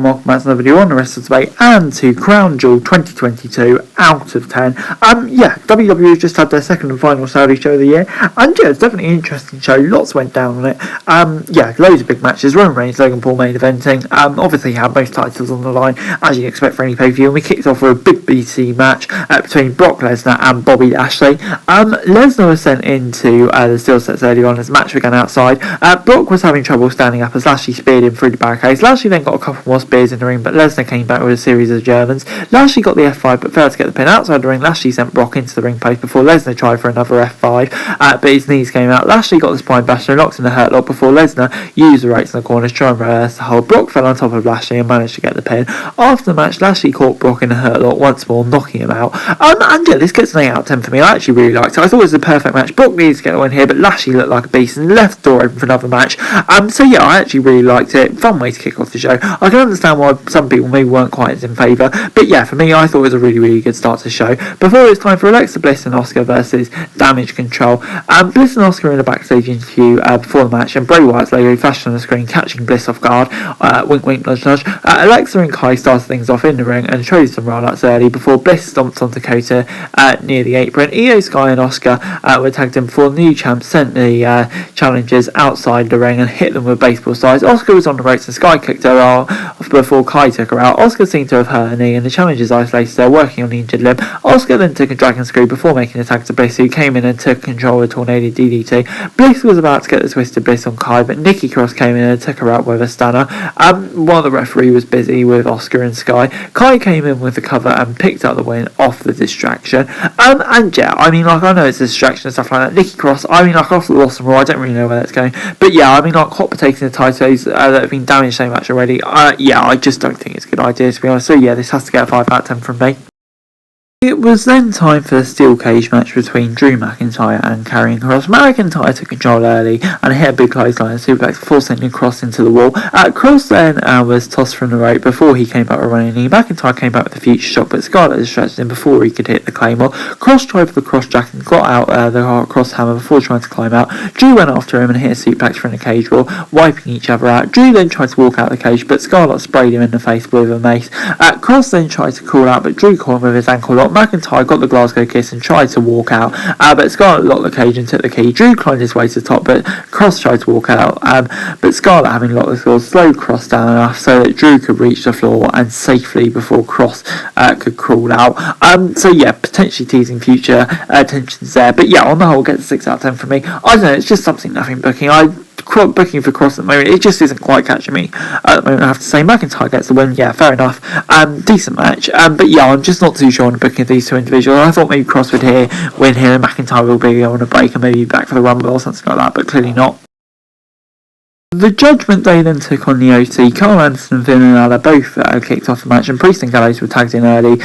and welcome back to another video on the Wrestle Debate and to Crown Jewel 2022 out of 10. WWE just had their second and final Saudi show of the year, and it's definitely an interesting show. Lots went down on it. Loads of big matches. Roman Reigns, Logan Paul main eventing. Obviously had most titles on the line, as you'd expect for any pay-per-view. And we kicked off with a big BC match between Brock Lesnar and Bobby Lashley. Lesnar was sent into the steel sets early on as the match began outside. Brock was having trouble standing up as Lashley speared him through the barricades. Lashley then got a couple more spears in the ring, but Lesnar came back with a series of Germans. Lashley got the F5 but failed to get the pin. Outside the ring, Lashley sent Brock into the ring post before Lesnar tried for another F5, but his knees came out. Lashley got the spine basher and locked in the hurt lock before Lesnar used the ropes in the corner to try and reverse the hold. Brock fell on top of Lashley and managed to get the pin. After the match, Lashley caught Brock in the hurt lock once more, knocking him out. This gets an 8 out of 10 for me. I actually really liked it. I thought it was a perfect match. Brock needs to get the win here, but Lashley looked like a beast and left the door open for another match. I actually really liked it. Fun way to kick off the show. I can understand why some people maybe weren't quite as in favour, but for me, I thought it was a really, really good start to the show. Before it was time for Alexa Bliss and Asuka versus Damage Control. Bliss and Asuka in a backstage interview before the match, and Bray Wyatt's logo flashed on the screen, catching Bliss off guard. Wink, wink, nudge, nudge. Alexa and Kai started things off in the ring and showed some roll-ups early before Bliss stomped on Dakota near the apron. Io Sky and Asuka were tagged in before the new champ sent the challengers outside the ring and hit them with baseball size. Asuka was on the ropes and Sky kicked her out before Kai took her out. Asuka seemed to have hurt her knee and the challengers isolated her, working on the injured limb. Asuka then took a dragon screw before making a tag to Bliss, who came in and took control of a tornado DDT. Bliss was about to get the twisted Bliss on Kai, but Nikki Cross came in and took her out with a stunner. While the referee was busy with Asuka and Sky, Kai came in with the cover and picked up the win off the distraction. I know it's a distraction and stuff like that. Nikki Cross, off the Lost and Raw, I don't really know where that's going, but hot potatoes in the titles that have been damaged so much already. I just don't think it's a good idea, to be honest. So this has to get a 5 out of 10 from me. It was then time for the steel cage match between Drew McIntyre and Karrion Kross. McIntyre took control early and hit a big clothesline and suplex before sending Kross into the wall. Kross then was tossed from the rope before he came back with a running knee. McIntyre came back with the future shot, but Scarlett distracted him before he could hit the Claymore. Kross tried for the cross jack and got out the cross hammer before trying to climb out. Drew went after him and hit a suplex from the cage wall, wiping each other out. Drew then tried to walk out the cage, but Scarlett sprayed him in the face with a mace. Kross then tried to crawl out, but Drew caught him with his ankle lock. McIntyre got the Glasgow kiss and tried to walk out, but Scarlett locked the cage and took the key. Drew climbed his way to the top, but Kross tried to walk out, but Scarlett, having locked the door, slowed Kross down enough so that Drew could reach the floor and safely before Kross could crawl out. Potentially teasing future tensions there, but on the whole, gets a 6 out of 10 from me. I don't know, it's just something nothing booking. Booking for Kross at the moment, it just isn't quite catching me at the moment, I have to say. McIntyre gets the win, fair enough. Decent match, I'm just not too sure on the booking of these two individuals. I thought maybe Kross would win here and McIntyre will be on a break and maybe back for the Rumble or something like that, but clearly not. The Judgment Day then took on the OC. Carl Anderson and Finn Balor both kicked off the match, and Priest and Gallows were tagged in early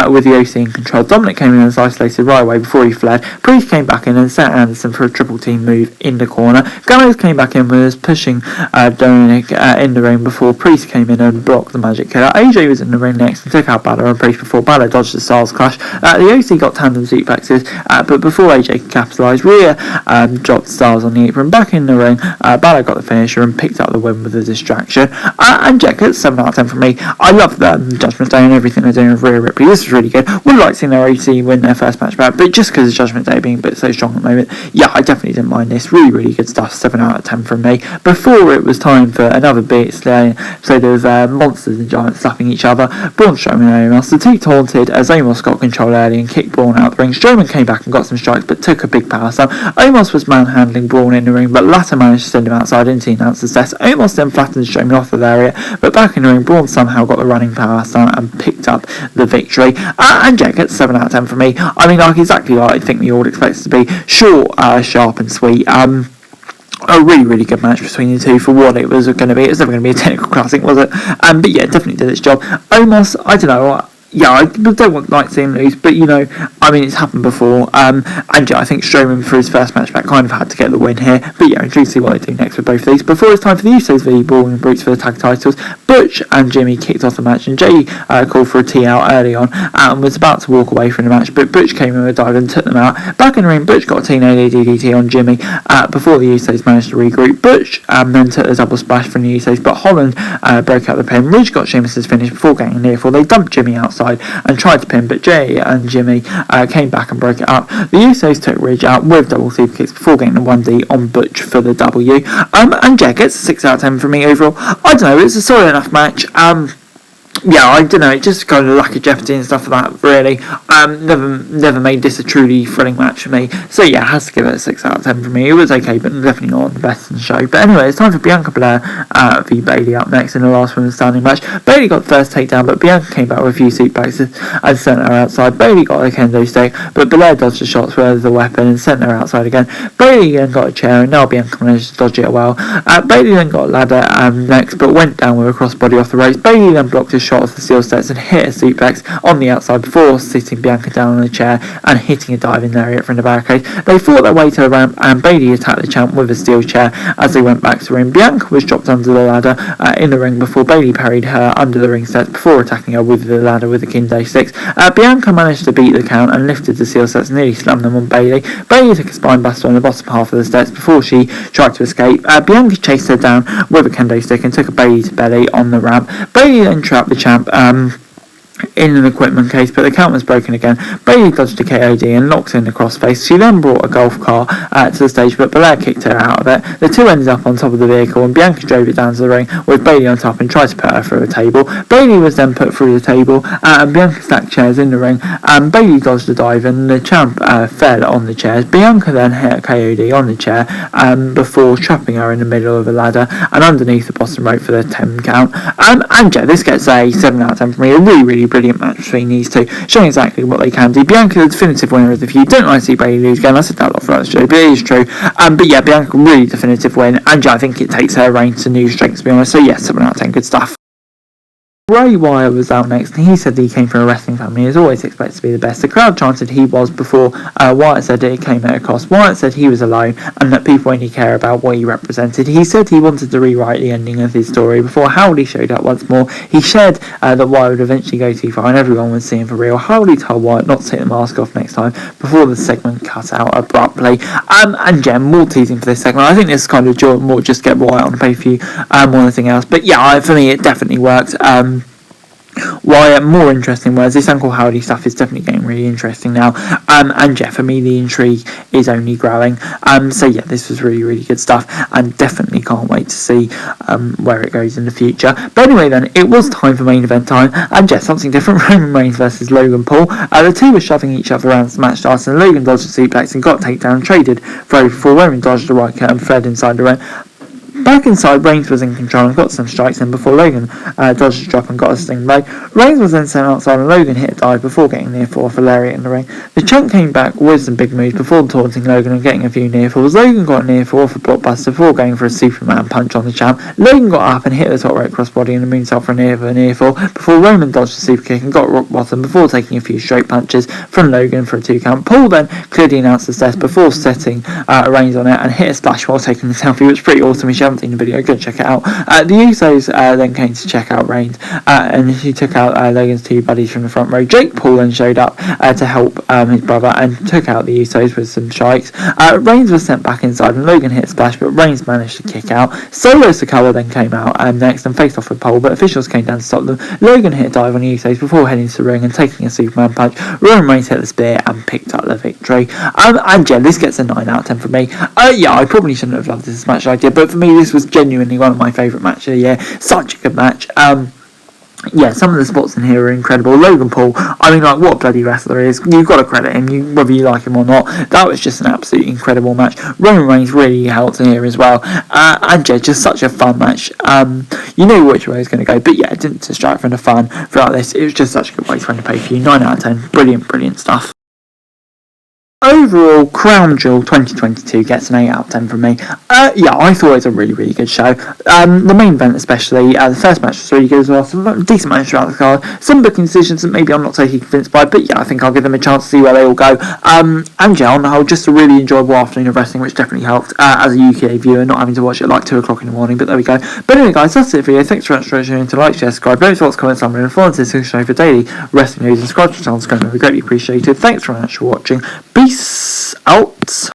with the OC in control. Dominic came in and was isolated right away before he fled. Priest came back in and set Anderson for a triple team move in the corner. Gallows came back in and was pushing Dominic in the ring before Priest came in and blocked the Magic Killer. AJ was in the ring next and took out Balor and Priest before Balor dodged the Styles Clash. The OC got tandem suplexes, but before AJ could capitalise, Rhea dropped Styles on the apron. Back in the ring, Balor got the finisher and picked up the win with a distraction. And Jack gets 7 out of 10 from me. I love the Judgment Day and everything they're doing with Rhea Ripley. This is really good. Would like seeing their OC win their first match back, but just because of Judgment Day being a bit so strong at the moment, I definitely didn't mind this. Really, really good stuff. 7 out of 10 from me. Before it was time for another bit, so there was monsters and giants slapping each other. Braun Strowman and Omos. The two taunted as Omos got control early and kicked Braun out the ring. Strowman came back and got some strikes, but took a big power slam. Omos was manhandling Braun in the ring, but latter managed to send him outside into the announcer's desk. Omos then flattened Strowman off of the area, but back in the ring, Braun somehow got the running power slam and picked up the victory. And Jack gets 7 out of 10 from me. Exactly what I think we all expect it to be. Short, sharp and sweet. A really, really good match between the two for what it was going to be. It was never going to be a technical classic, was it? But definitely did its job. Omos, I don't know. yeah, I don't like to see him lose, but it's happened before. And yeah, I think Strowman for his first match back kind of had to get the win here. But yeah, intrigued to see what they do next with both of these. Before it's time for the Usos v Brawling Brutes for the tag titles, Butch and Jimmy kicked off the match, and Jay called for a tea out early on and was about to walk away from the match, but Butch came in with a dive and took them out. Back in the ring, Butch got a TNA DDT on Jimmy before the Usos managed to regroup. Butch then took the double splash from the Usos, but Holland broke out the pin. Ridge got Sheamus's finish before getting near fall. They dumped Jimmy outside and tried to pin, but Jay and Jimmy came back and broke it up. The Usos took Ridge out with double super kicks before getting the 1D on Butch for the W. And Jay gets a 6 out of 10 from me overall. I don't know, it's a solid enough match. Yeah, I don't know, it just kind of lack of jeopardy and stuff like that, really. Never made this a truly thrilling match for me. So yeah, it has to give it a 6 out of 10 for me. It was okay, but definitely not the best in the show. But anyway, it's time for Bianca Belair v Bayley up next in the last women's standing match. Bayley got the first takedown, but Bianca came back with a few suplex and sent her outside. Bayley got a kendo stick, but Belair dodged the shots with the weapon and sent her outside again. Bayley then got a chair, and now Bianca managed to dodge it well. Bayley then got a ladder next, but went down with a crossbody off the ropes. Bayley then blocked a shot off the steel steps and hit a suplex on the outside before sitting Bianca down on a chair and hitting a dive in the area from the barricade. They fought their way to the ramp, and Bayley attacked the champ with a steel chair as they went back to the ring. Bianca was dropped under the ladder in the ring before Bayley parried her under the ring steps before attacking her with the ladder with the kendo sticks. Bianca managed to beat the count and lifted the steel steps and nearly slammed them on Bayley. Bayley took a spine buster on the bottom half of the steps before she tried to escape. Bianca chased her down with a kendo stick and took a Bayley to belly on the ramp. Bayley then trapped the champ in an equipment case, but the count was broken again. Bayley dodged a KOD and locked in the crossface. She then brought a golf car to the stage, but Belair kicked her out of it. The two ended up on top of the vehicle, and Bianca drove it down to the ring with Bayley on top and tried to put her through a table. Bayley was then put through the table, and Bianca stacked chairs in the ring. Bayley dodged a dive, and the champ fell on the chairs. Bianca then hit a KOD on the chair before trapping her in the middle of a ladder and underneath the bottom rope for the 10 count. And yeah, this gets a 7 out of 10 for me. A really brilliant match between these two, showing exactly what they can do. Bianca, the definitive winner of the feud. Don't like to see Bayley lose again. I said that a lot throughout the show, but it is true. But yeah, Bianca, really definitive win, and yeah, I think it takes her reign to new strengths, to be honest. So yeah, 7 out of 10, good stuff. Graywire was out next, and he said that he came from a wrestling family and is always expected to be the best. The crowd chanted he was before Wyatt said it came at a cost. Wyatt said he was alone and that people only care about what he represented. He said he wanted to rewrite the ending of his story before Howley showed up once more. He shared that Wyatt would eventually go too far and everyone would see him for real. Howley told Wyatt not to take the mask off next time before the segment cut out abruptly. And yeah, more teasing for this segment. I think this is kind of more just get Wyatt on the pay-per-view more than anything else. But yeah, for me it definitely worked. Wyatt, more interesting words. This Uncle Howdy stuff is definitely getting really interesting now. And yeah, for me, the intrigue is only growing. So yeah, this was really good stuff, and definitely can't wait to see where it goes in the future. But anyway, then it was time for main event time, and yeah, something different. Roman Reigns versus Logan Paul. The two were shoving each other around as the match started, and Logan dodged a suplex and got a takedown, traded throw before Roman dodged the right cut and fled inside the ring. Back inside, Reigns was in control and got some strikes in before Logan dodged a drop and got a sting blow. Reigns was then sent outside and Logan hit a dive before getting near fall off a lariat in the ring. The champ came back with some big moves before taunting Logan and getting a few near falls. Logan got a near fall off a blockbuster before going for a Superman punch on the champ. Logan got up and hit the top rope crossbody and the moonsault for a near fall before Roman dodged a super kick and got rock bottom before taking a few straight punches from Logan for a 2 count. Paul then clearly announced the death before setting Reigns on it and hit a splash while taking the selfie, which was pretty awesome. If you haven't seen the video, go check it out. The Usos then came to check out Reigns and he took out Logan's 2 buddies from the front row. Jake Paul then showed up to help his brother and took out the Usos with some strikes. Reigns was sent back inside and Logan hit a splash, but Reigns managed to kick out. Solo Sikoa then came out next and faced off with Paul, but officials came down to stop them. Logan hit a dive on the Usos before heading to the ring and taking a Superman punch. Roman Reigns hit the spear and picked up the victory. And yeah, this gets a 9 out of 10 from me. Yeah, I probably shouldn't have loved this as much as I did, but for me this was genuinely one of my favourite matches of the year. Such a good match. Yeah, some of the spots in here are incredible. Logan Paul, I mean, like, what a bloody wrestler he is. You've got to credit him, whether you like him or not. That was just an absolutely incredible match. Roman Reigns really helped in here as well. And yeah, just such a fun match. You knew which way it was going to go, but yeah, it didn't distract from the fun throughout this. It was just such a good way to end the pay-per-view. 9 out of 10. Brilliant stuff. overall, Crown Jewel 2022 gets an 8 out of 10 from me. Yeah, I thought it was a really, really good show. The main event especially, the first match was really good as well. Some decent matches throughout the card. Some booking decisions that maybe I'm not totally convinced by, but yeah, I think I'll give them a chance to see where they all go. And yeah, on the whole, just a really enjoyable afternoon of wrestling, which definitely helped as a UK viewer, not having to watch it at like 2 o'clock in the morning, but there we go. But anyway, guys, that's it for you. Thanks very much for tuning in to like, share, subscribe, don't forget to comment, summary, and follow this show for daily wrestling news and subscribe to the channel. It's going to be greatly appreciated. Thanks very much for watching. Peace out.